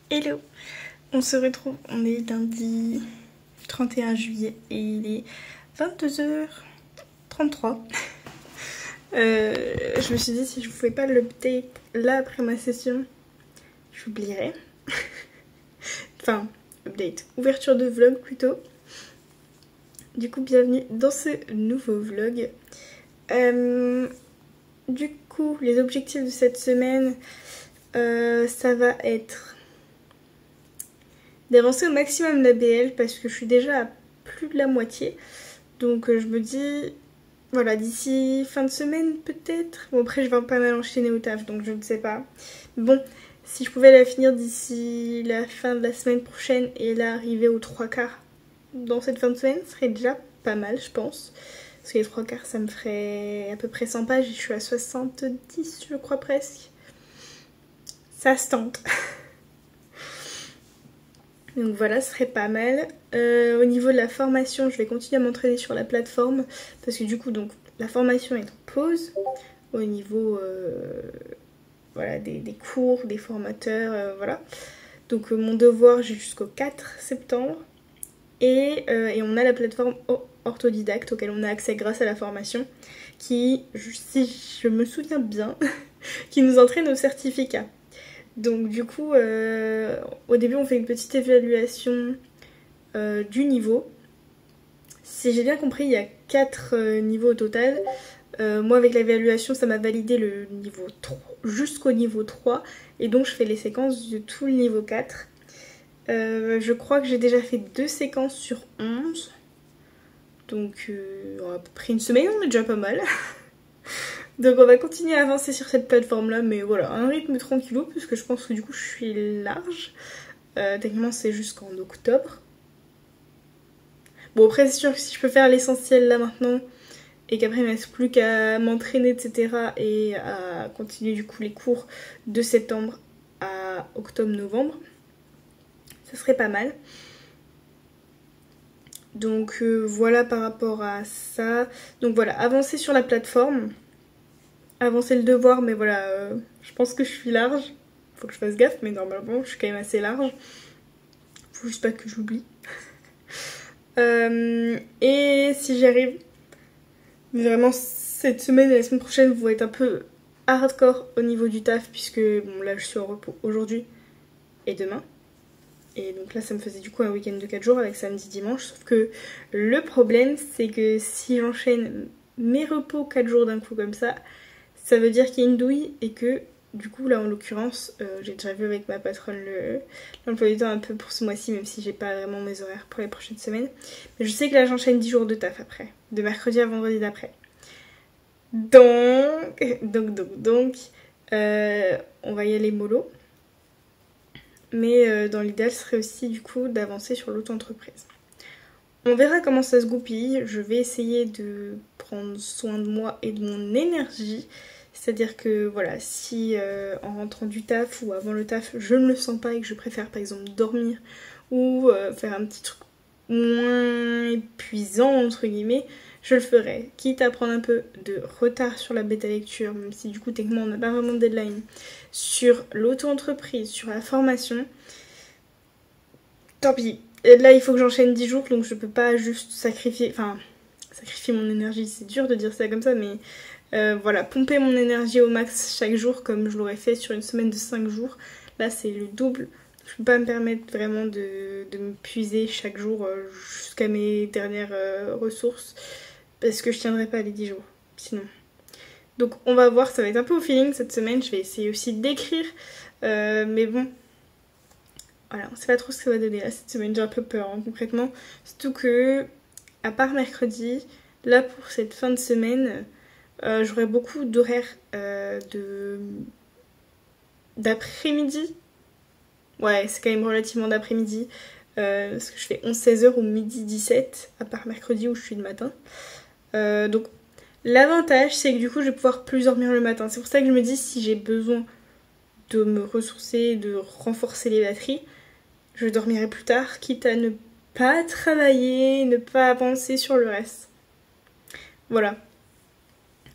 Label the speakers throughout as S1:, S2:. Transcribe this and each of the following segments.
S1: Hello! On se retrouve, on est lundi 31 juillet et il est 22h33. Je me suis dit si je ne pouvais pas l'update là après ma session, j'oublierais. Enfin, update, ouverture de vlog plutôt. Du coup, bienvenue dans ce nouveau vlog. Du coup, les objectifs de cette semaine, ça va être d'avancer au maximum l'ABL parce que je suis déjà à plus de la moitié. Donc je me dis, voilà, d'ici fin de semaine peut-être. Bon, après je vais pas mal enchaîner au taf, donc je ne sais pas. Bon, si je pouvais la finir d'ici la fin de la semaine prochaine et là arriver aux 3/4 dans cette fin de semaine, ce serait déjà pas mal, je pense. Parce que les 3/4, ça me ferait à peu près 100 pages et je suis à 70, je crois presque. Ça se tente. Donc voilà, ce serait pas mal. Au niveau de la formation, je vais continuer à m'entraîner sur la plateforme. Parce que du coup, donc, la formation est en pause. Au niveau voilà, des cours, des formateurs, voilà. Donc mon devoir, j'ai jusqu'au 4 septembre. Et on a la plateforme orthodidacte auquel on a accès grâce à la formation. Qui, si je me souviens bien, qui nous entraîne au certificat. Donc du coup, au début on fait une petite évaluation du niveau. Si j'ai bien compris, il y a 4 niveaux au total. Moi avec l'évaluation ça m'a validé le niveau 3, jusqu'au niveau 3. Et donc je fais les séquences de tout le niveau 4. Je crois que j'ai déjà fait 2 séquences sur 11. Donc à peu près une semaine, on est déjà pas mal. Donc on va continuer à avancer sur cette plateforme là, mais voilà, un rythme tranquillou, puisque je pense que du coup je suis large. Techniquement c'est jusqu'en octobre. Bon après c'est sûr que si je peux faire l'essentiel là maintenant, et qu'après il ne me reste plus qu'à m'entraîner etc. et à continuer du coup les cours de septembre à octobre-novembre, ça serait pas mal. Donc voilà par rapport à ça. Donc voilà, avancer sur la plateforme. Avancer le devoir, mais voilà, je pense que je suis large. Faut que je fasse gaffe, mais normalement, je suis quand même assez large. Faut juste pas que j'oublie. Et si j'y arrive, vraiment, cette semaine et la semaine prochaine vont être un peu hardcore au niveau du taf, puisque bon, là, je suis en repos aujourd'hui et demain. Et donc là, ça me faisait du coup un week-end de 4 jours avec samedi, dimanche. Sauf que le problème, c'est que si j'enchaîne mes repos 4 jours d'un coup comme ça veut dire qu'il y a une douille et que du coup là en l'occurrence j'ai déjà vu avec ma patronne l'emploi du temps un peu pour ce mois-ci, même si j'ai pas vraiment mes horaires pour les prochaines semaines. Mais je sais que là j'enchaîne 10 jours de taf après, de mercredi à vendredi d'après. Donc on va y aller mollo. Mais dans l'idéal ce serait aussi du coup d'avancer sur l'auto-entreprise. On verra comment ça se goupille. Je vais essayer de prendre soin de moi et de mon énergie. C'est-à-dire que voilà, si en rentrant du taf ou avant le taf, je ne le sens pas et que je préfère par exemple dormir ou faire un petit truc moins épuisant entre guillemets, je le ferai. Quitte à prendre un peu de retard sur la bêta lecture, même si du coup techniquement on n'a pas vraiment de deadline, sur l'auto-entreprise, sur la formation, tant pis. Et là il faut que j'enchaîne 10 jours, donc je peux pas juste sacrifier mon énergie, c'est dur de dire ça comme ça, mais voilà, pomper mon énergie au max chaque jour comme je l'aurais fait sur une semaine de 5 jours. Là c'est le double. Je peux pas me permettre vraiment de me puiser chaque jour jusqu'à mes dernières ressources parce que je tiendrai pas les 10 jours sinon. Donc on va voir, ça va être un peu au feeling cette semaine. Je vais essayer aussi d'écrire, mais bon, voilà, on sait pas trop ce que ça va donner là cette semaine. J'ai un peu peur hein, concrètement, surtout que à part mercredi, là pour cette fin de semaine, j'aurai beaucoup d'horaires d'après-midi. Ouais, c'est quand même relativement d'après-midi. Parce que je fais 11-16h ou midi 17, à part mercredi où je suis le matin. Donc l'avantage c'est que du coup je vais pouvoir plus dormir le matin. C'est pour ça que je me dis si j'ai besoin de me ressourcer, de renforcer les batteries, je dormirai plus tard, quitte à ne pas travailler, ne pas avancer sur le reste. Voilà.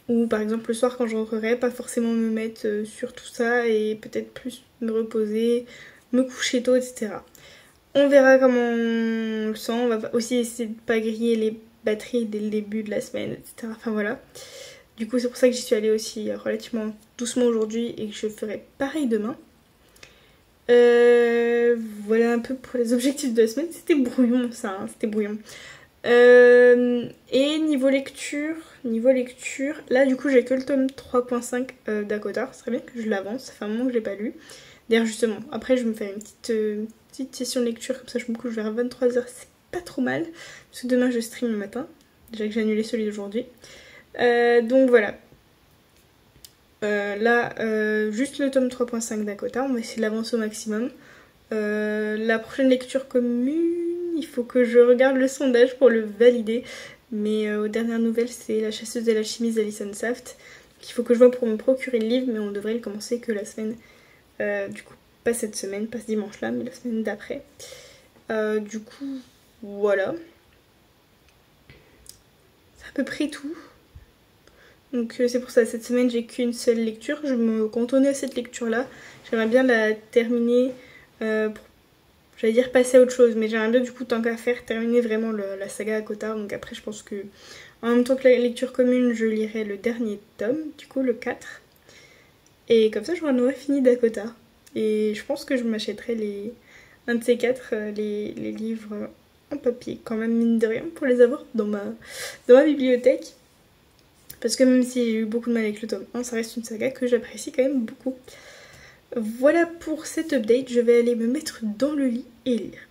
S1: Ou par exemple le soir quand je rentrerai, pas forcément me mettre sur tout ça et peut-être plus me reposer me coucher tôt, etc. On verra comment on le sent. On va aussi essayer de pas griller les batteries dès le début de la semaine, etc. Enfin voilà. Du coup, c'est pour ça que j'y suis allée aussi relativement doucement aujourd'hui et que je ferai pareil demain. Voilà un peu pour les objectifs de la semaine. C'était brouillon ça, hein, c'était brouillon. Et niveau lecture, là du coup j'ai que le tome 3.5 d'Akota. C'est très bien que je l'avance, ça fait un moment que je l'ai pas lu. D'ailleurs justement, après je me fais une petite session de lecture, comme ça je me couche vers 23h, c'est pas trop mal. Parce que demain je stream le matin, déjà que j'ai annulé celui d'aujourd'hui. Donc voilà. Là, juste le tome 3.5 d'Akota, on va essayer de l'avancer au maximum. La prochaine lecture commune, il faut que je regarde le sondage pour le valider. Mais aux dernières nouvelles, c'est La chasseuse et l'alchimiste d'Alison Saft. Donc, il faut que je vois pour me procurer le livre, mais on devrait le commencer que la semaine. Du coup, pas cette semaine, pas ce dimanche-là, mais la semaine d'après. Du coup, voilà. C'est à peu près tout. Donc c'est pour ça, cette semaine j'ai qu'une seule lecture, je me cantonnais à cette lecture-là. J'aimerais bien la terminer pour, j'allais dire passer à autre chose, mais j'aimerais bien du coup tant qu'à faire terminer vraiment la saga Akota. Donc après je pense que en même temps que la lecture commune, je lirai le dernier tome, du coup le 4. Et comme ça j'en aurais fini d'Akota. Et je pense que je m'achèterai un de ces quatre, les livres en papier, quand même mine de rien, pour les avoir dans ma bibliothèque. Parce que même si j'ai eu beaucoup de mal avec le tome 1, ça reste une saga que j'apprécie quand même beaucoup. Voilà pour cette update, je vais aller me mettre dans le lit et lire.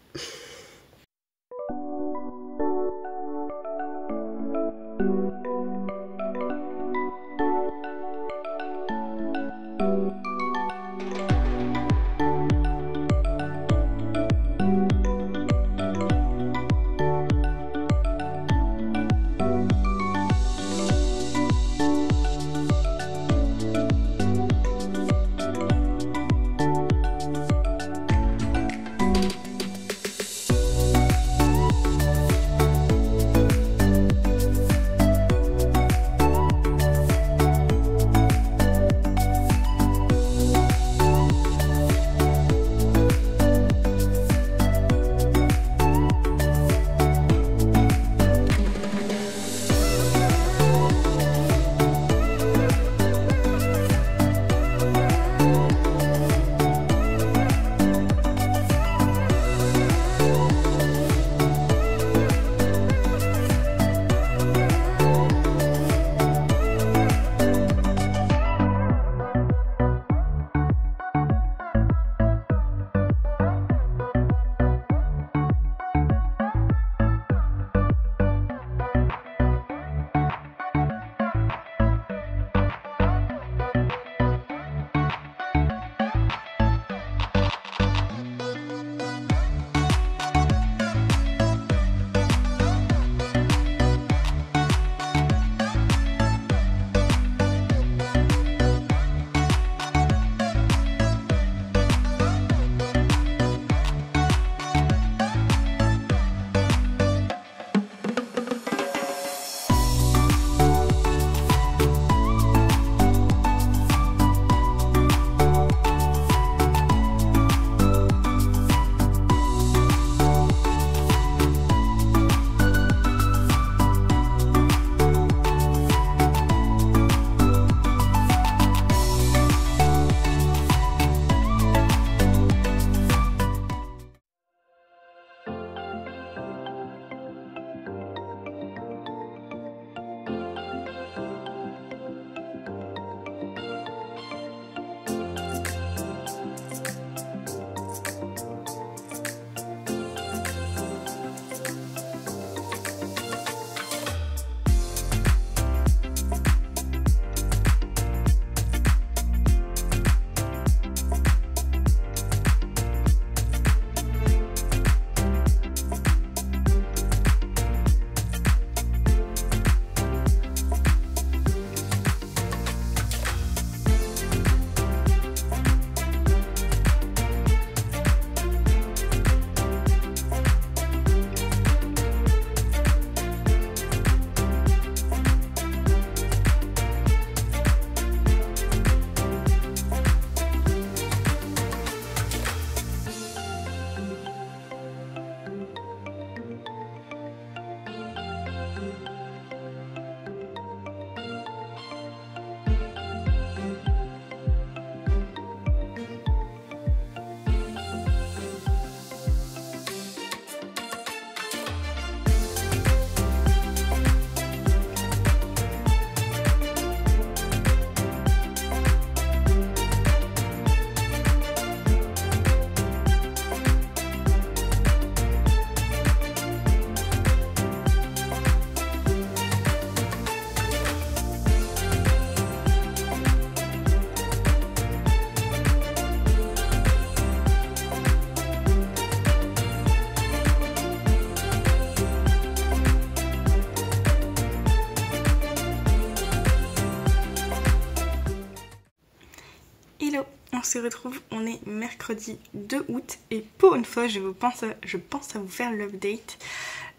S1: se retrouve, on est mercredi 2 août et pour une fois je pense à vous faire l'update.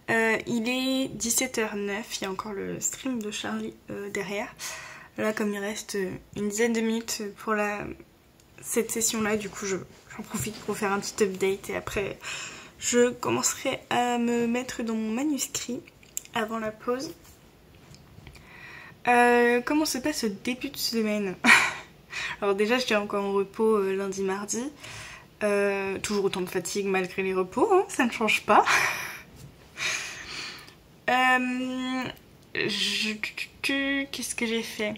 S1: Il est 17h09, il y a encore le stream de Charlie derrière. Là comme il reste une dizaine de minutes pour cette session là, du coup j'en profite pour faire un petit update et après je commencerai à me mettre dans mon manuscrit avant la pause. Comment se passe ce début de semaine? Alors déjà j'étais encore en repos lundi, mardi. Toujours autant de fatigue malgré les repos, hein, ça ne change pas. Qu'est-ce que j'ai fait?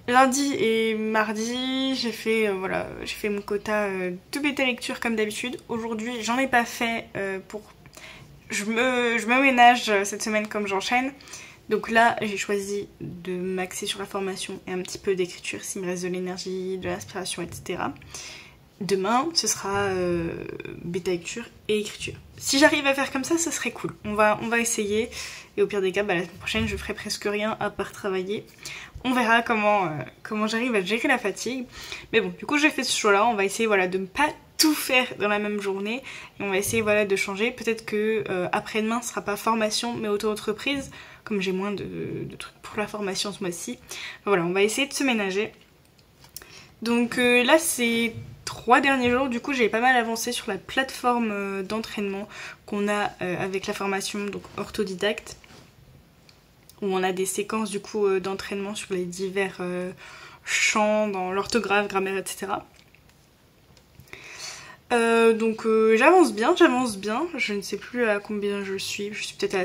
S1: Lundi et mardi, j'ai fait mon quota de bêta lecture comme d'habitude. Aujourd'hui, j'en ai pas fait je me ménage cette semaine comme j'enchaîne. Donc là, j'ai choisi de m'axer sur la formation et un petit peu d'écriture s'il me reste de l'énergie, de l'inspiration, etc. Demain, ce sera bêta lecture et écriture. Si j'arrive à faire comme ça, ce serait cool. On va essayer. Et au pire des cas, la semaine prochaine, je ferai presque rien à part travailler. On verra comment j'arrive à gérer la fatigue. Mais bon, du coup, j'ai fait ce choix-là. On va essayer de ne pas tout faire dans la même journée. Et on va essayer de changer. Peut-être que après-demain, ce sera pas formation, mais auto-entreprise. Comme j'ai moins de trucs pour la formation ce mois-ci. Voilà, on va essayer de se ménager. Donc là, c'est 3 derniers jours, du coup j'ai pas mal avancé sur la plateforme d'entraînement qu'on a avec la formation donc orthodidacte, où on a des séquences du coup d'entraînement sur les divers champs dans l'orthographe, grammaire, etc. Donc j'avance bien, je ne sais plus à combien je suis peut-être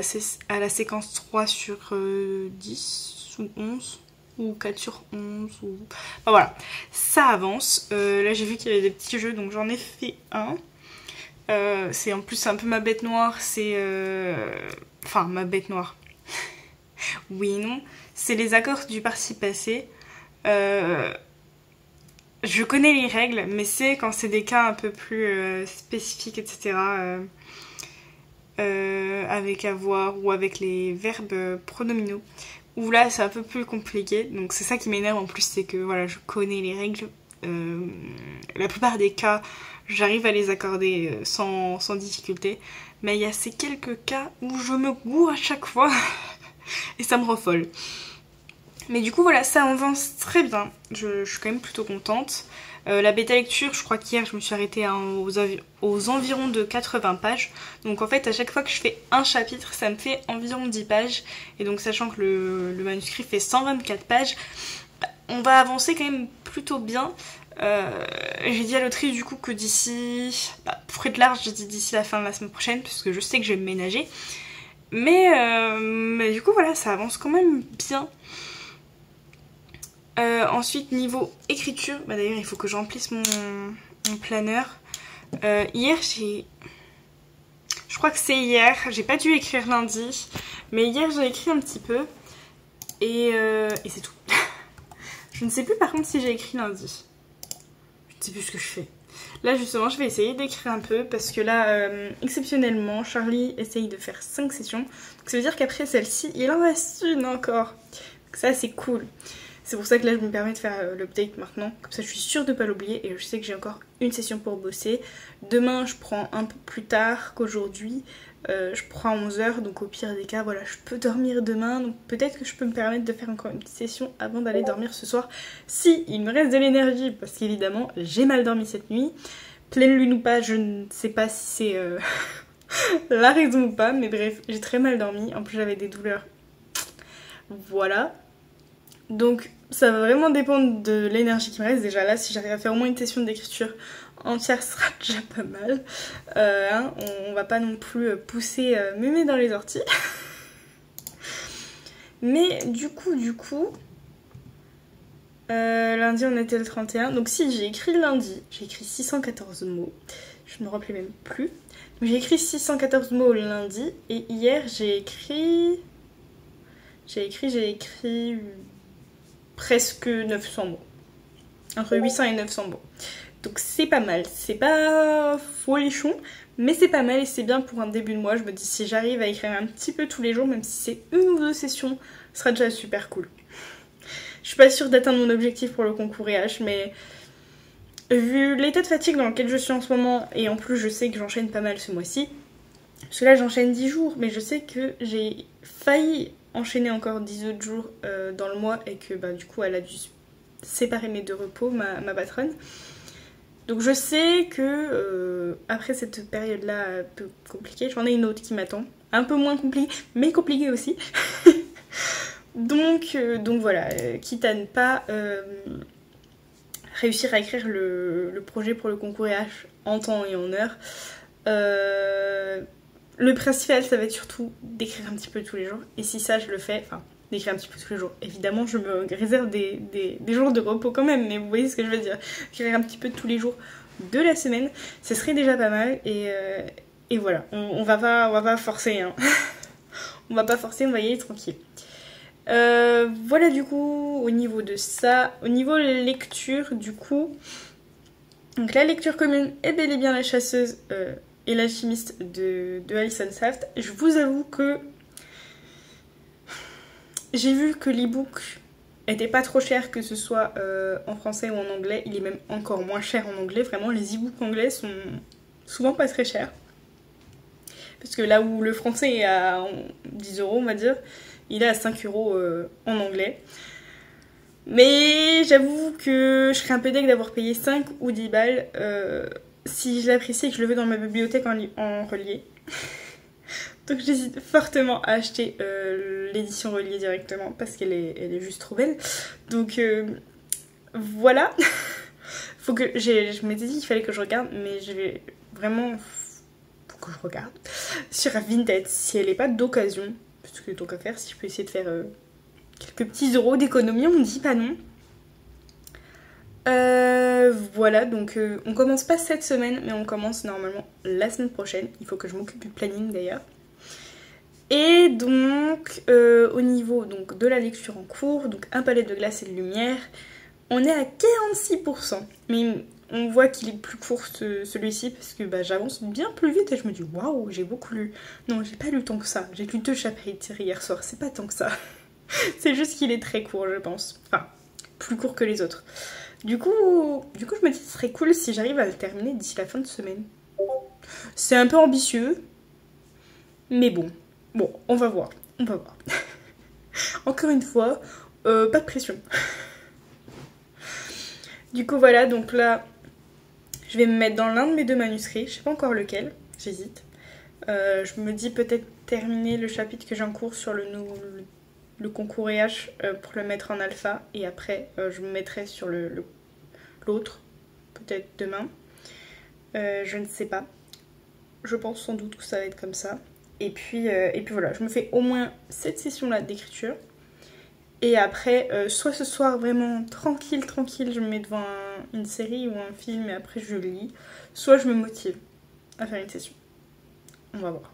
S1: à la séquence 3 sur 10 ou 11 ou 4 sur 11 ou... Enfin voilà, ça avance. Là j'ai vu qu'il y avait des petits jeux, donc j'en ai fait un. C'est en plus un peu ma bête noire, c'est... Enfin ma bête noire. Oui et non. C'est les accords du participe passé. Je connais les règles, mais c'est quand c'est des cas un peu plus spécifiques, etc. Avec avoir ou avec les verbes pronominaux. Où là c'est un peu plus compliqué, donc c'est ça qui m'énerve en plus, c'est que je connais les règles. La plupart des cas, j'arrive à les accorder sans difficulté. Mais il y a ces quelques cas où je me gourre à chaque fois et ça me rafole. Mais du coup ça avance très bien, je suis quand même plutôt contente. La bêta lecture, je crois qu'hier je me suis arrêtée aux environs de 80 pages. Donc en fait à chaque fois que je fais un chapitre, ça me fait environ 10 pages. Et donc sachant que le manuscrit fait 124 pages, on va avancer quand même plutôt bien. J'ai dit à l'autrice du coup que d'ici... pour être large, j'ai dit d'ici la fin de la semaine prochaine, puisque je sais que je vais me ménager. Mais du coup ça avance quand même bien. Ensuite niveau écriture, d'ailleurs il faut que j'emplisse mon planeur. Hier je crois que c'est hier, j'ai pas dû écrire lundi, mais hier j'ai écrit un petit peu et c'est tout. Je ne sais plus par contre si j'ai écrit lundi. Je ne sais plus ce que je fais. Là justement je vais essayer d'écrire un peu parce que là exceptionnellement Charlie essaye de faire 5 sessions. Donc ça veut dire qu'après celle-ci il en reste une encore. Donc ça c'est cool. C'est pour ça que là je me permets de faire l'update maintenant, comme ça je suis sûre de ne pas l'oublier et je sais que j'ai encore une session pour bosser. Demain je prends un peu plus tard qu'aujourd'hui, je prends à 11h, donc au pire des cas je peux dormir demain, donc peut-être que je peux me permettre de faire encore une petite session avant d'aller dormir ce soir, si il me reste de l'énergie, parce qu'évidemment j'ai mal dormi cette nuit. Pleine lune ou pas, je ne sais pas si c'est la raison ou pas, mais bref, j'ai très mal dormi, en plus j'avais des douleurs. Voilà. Donc ça va vraiment dépendre de l'énergie qui me reste. Déjà là, si j'arrive à faire au moins une session d'écriture entière, ce sera déjà pas mal. On va pas non plus pousser mémé dans les orties. Mais du coup, lundi on était le 31. Donc si, j'ai écrit lundi, j'ai écrit 614 mots. Je ne me rappelais même plus. J'ai écrit 614 mots lundi et hier j'ai écrit presque 900 mots. Entre 800 et 900 mots. Donc c'est pas mal. C'est pas folichon, mais c'est pas mal et c'est bien pour un début de mois. Je me dis si j'arrive à écrire un petit peu tous les jours, même si c'est 1 ou 2 sessions, ce sera déjà super cool. Je suis pas sûre d'atteindre mon objectif pour le concours EH, mais vu l'état de fatigue dans lequel je suis en ce moment, et en plus je sais que j'enchaîne pas mal ce mois-ci, parce que là j'enchaîne 10 jours, mais je sais que j'ai failli enchaîner encore 10 autres jours dans le mois, et que du coup elle a dû séparer mes 2 repos, ma patronne. Donc je sais que après cette période-là un peu compliquée, j'en ai une autre qui m'attend. Un peu moins compliquée, mais compliquée aussi. donc voilà, quitte à ne pas réussir à écrire le projet pour le concours EH en temps et en heure. Le principal, ça va être surtout d'écrire un petit peu tous les jours. Et si ça, je le fais, enfin, d'écrire un petit peu tous les jours. Évidemment, je me réserve des jours de repos quand même, mais vous voyez ce que je veux dire. Écrire un petit peu tous les jours de la semaine, ce serait déjà pas mal. Et voilà, on va pas forcer, hein. On va pas forcer, on va y aller tranquille. Voilà du coup au niveau de ça. Au niveau lecture du coup, donc la lecture commune est bel et bien La Chasseuse et l'Alchimiste de Alison Saft. Je vous avoue que j'ai vu que l'e-book était pas trop cher, que ce soit en français ou en anglais. Il est même encore moins cher en anglais. Vraiment les e-books anglais sont souvent pas très chers. Parce que là où le français est à 10 € on va dire, il est à 5 € en anglais. Mais j'avoue que je serais un peu deg d'avoir payé 5 ou 10 balles si je l'apprécie et que je le veux dans ma bibliothèque en relié. Donc j'hésite fortement à acheter l'édition reliée directement parce qu'elle est juste trop belle. Donc voilà. Faut que je m'étais dit qu'il fallait que je regarde, mais je vais vraiment... Faut que je regarde sur Vinted si elle n'est pas d'occasion. Parce que tant qu'à faire, si je peux essayer de faire quelques petits euros d'économie, on ne dit pas non. Voilà, donc on commence pas cette semaine, mais on commence normalement la semaine prochaine. Il faut que je m'occupe du planning d'ailleurs. Et donc, au niveau donc, de la lecture en cours, donc un palais de glace et de lumière, on est à 46%. Mais on voit qu'il est plus court celui-ci parce que j'avance bien plus vite et je me dis waouh, j'ai beaucoup lu. Non, j'ai pas lu tant que ça. J'ai lu 2 chapitres hier soir, c'est pas tant que ça. C'est juste qu'il est très court, je pense. Enfin, plus court que les autres. Du coup, je me dis que ce serait cool si j'arrive à le terminer d'ici la fin de semaine. C'est un peu ambitieux, mais bon, on va voir. Encore une fois, pas de pression. Du coup, voilà, donc là, je vais me mettre dans l'un de mes 2 manuscrits. Je sais pas encore lequel, j'hésite. Je me dis peut-être terminer le chapitre que j'ai en cours sur le concours EH pour le mettre en alpha. Et après, je me mettrai sur l'autre, peut-être demain. Je ne sais pas. Je pense sans doute que ça va être comme ça. Et puis voilà, je me fais au moins cette session-là d'écriture. Et après, soit ce soir vraiment tranquille, je me mets devant une série ou un film et après je lis. Soit je me motive à faire une session. On va voir.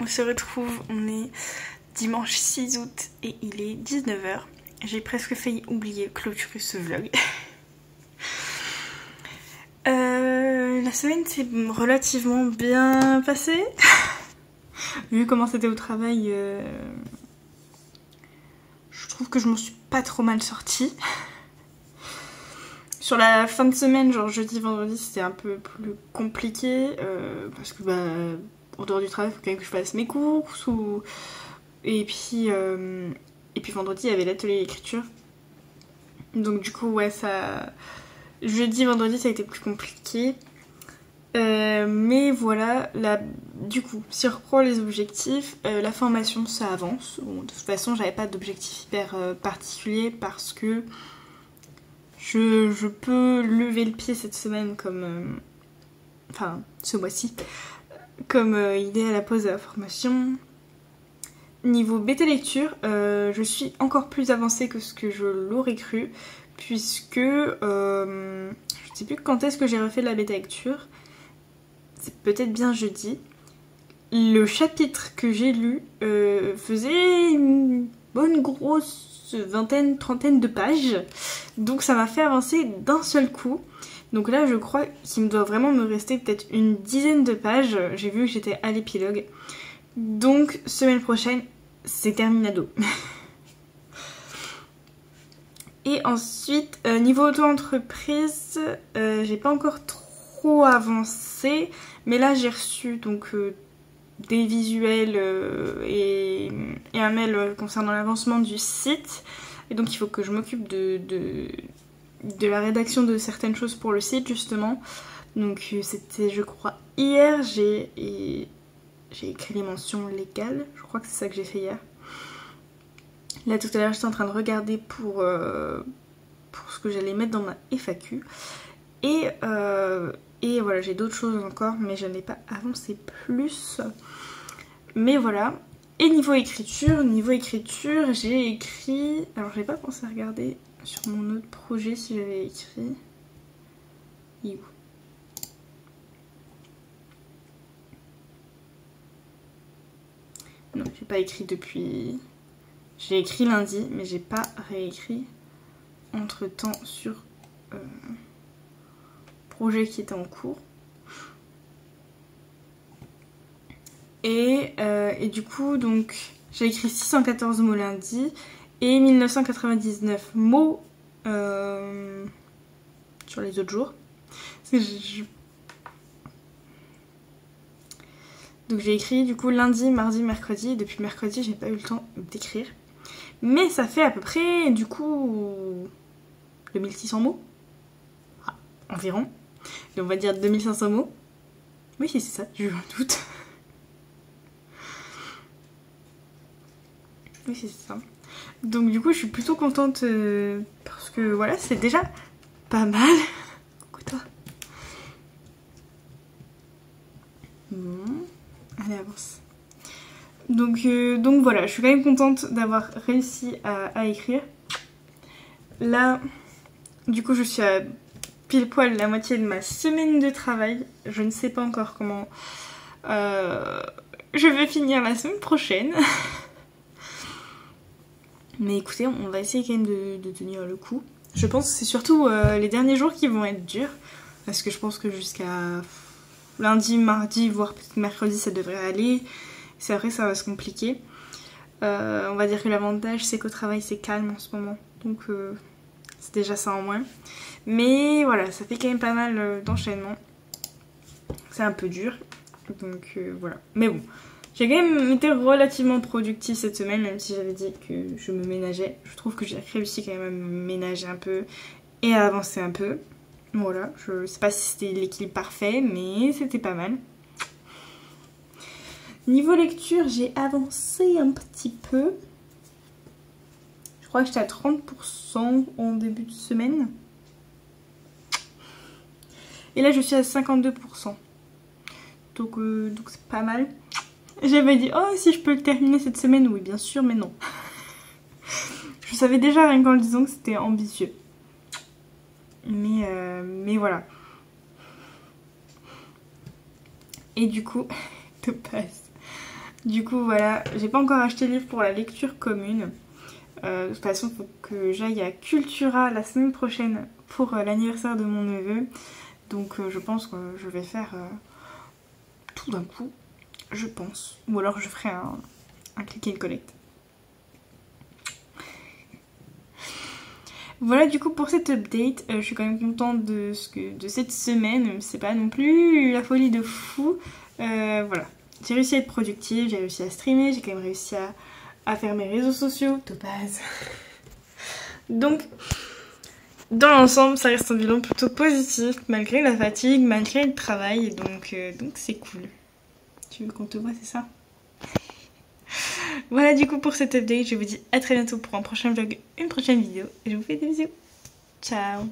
S1: on se retrouve, on est dimanche 6 août et il est 19 h. J'ai presque failli oublier clôturer ce vlog. La semaine s'est relativement bien passée. Vu comment c'était au travail, je trouve que je m'en suis pas trop mal sortie. Sur la fin de semaine, genre jeudi, vendredi, c'était un peu plus compliqué parce que en dehors du travail, il faut quand même que je fasse mes courses et puis vendredi, il y avait l'atelier d'écriture. Donc du coup, ouais, ça... Jeudi, vendredi, ça a été plus compliqué. Mais voilà, là, du coup, si on reprend les objectifs, la formation, ça avance. Bon, de toute façon, j'avais pas d'objectif hyper particulier parce que je peux lever le pied cette semaine comme... enfin, ce mois-ci, comme idée à la pause de la formation. Niveau bêta lecture, je suis encore plus avancée que ce que je l'aurais cru, puisque je sais plus quand est-ce que j'ai refait la bêta lecture, c'est peut-être bien jeudi. Le chapitre que j'ai lu faisait une bonne grosse vingtaine, trentaine de pages, donc ça m'a fait avancer d'un seul coup. Donc là je crois qu'il me doit vraiment me rester peut-être une dizaine de pages, j'ai vu que j'étais à l'épilogue. Donc semaine prochaine, c'est terminado. Et ensuite, niveau auto-entreprise, j'ai pas encore trop avancé, mais là j'ai reçu donc des visuels et un mail concernant l'avancement du site. Et donc il faut que je m'occupe de la rédaction de certaines choses pour le site justement. Donc c'était, je crois, hier, j'ai écrit les mentions légales, je crois que c'est ça que j'ai fait hier. Là tout à l'heure j'étais en train de regarder pour ce que j'allais mettre dans ma FAQ. Et voilà, j'ai d'autres choses encore, mais je n'ai pas avancé plus. Mais voilà. Et niveau écriture, j'ai écrit... Alors j'ai pas pensé à regarder sur mon autre projet si j'avais écrit... Il est où ? Non, j'ai pas écrit depuis... J'ai écrit lundi, mais j'ai pas réécrit entre temps sur projet qui était en cours. Et du coup, donc, j'ai écrit 614 mots lundi et 1999 mots sur les autres jours. Donc j'ai écrit du coup lundi, mardi, mercredi, et depuis mercredi j'ai pas eu le temps d'écrire. Mais ça fait à peu près du coup 2600 mots, environ. Donc on va dire 2500 mots. Oui c'est ça, j'ai eu un doute. Oui c'est ça. Donc du coup je suis plutôt contente parce que voilà c'est déjà pas mal. Coucou toi. Bon. Allez, avance. Donc voilà, je suis quand même contente d'avoir réussi à écrire. Là, du coup, je suis à pile poil la moitié de ma semaine de travail. Je ne sais pas encore comment je vais finir la semaine prochaine. Mais écoutez, on va essayer quand même de tenir le coup. Je pense que c'est surtout les derniers jours qui vont être durs. Parce que je pense que jusqu'à... lundi, mardi, voire peut-être mercredi, ça devrait aller. C'est vrai, ça va se compliquer. On va dire que l'avantage, c'est qu'au travail, c'est calme en ce moment. Donc, c'est déjà ça en moins. Mais voilà, ça fait quand même pas mal d'enchaînements. C'est un peu dur. Donc, voilà. Mais bon, j'ai quand même été relativement productive cette semaine, même si j'avais dit que je me ménageais. Je trouve que j'ai réussi quand même à me ménager un peu et à avancer un peu. Voilà, je sais pas si c'était l'équilibre parfait, mais c'était pas mal. Niveau lecture, j'ai avancé un petit peu. Je crois que j'étais à 30% en début de semaine. Et là, je suis à 52%. Donc c'est pas mal. J'avais dit, oh, si je peux le terminer cette semaine, oui, bien sûr, mais non. Je savais déjà rien qu'en le disant que c'était ambitieux. Mais voilà. Et du coup, Topaz. Du coup voilà, j'ai pas encore acheté le livre pour la lecture commune. De toute façon, il faut que j'aille à Cultura la semaine prochaine pour l'anniversaire de mon neveu. Donc je pense que je vais faire tout d'un coup, je pense. Ou alors je ferai un click and collect. Voilà du coup pour cette update, je suis quand même contente de cette semaine, c'est pas non plus la folie de fou. Voilà, j'ai réussi à être productive, j'ai réussi à streamer, j'ai quand même réussi à faire mes réseaux sociaux de base. Donc dans l'ensemble ça reste un bilan plutôt positif malgré la fatigue, malgré le travail, donc c'est cool. Tu veux qu'on te voit, c'est ça? Voilà du coup pour cette update, je vous dis à très bientôt pour un prochain vlog, une prochaine vidéo, et je vous fais des bisous. Ciao.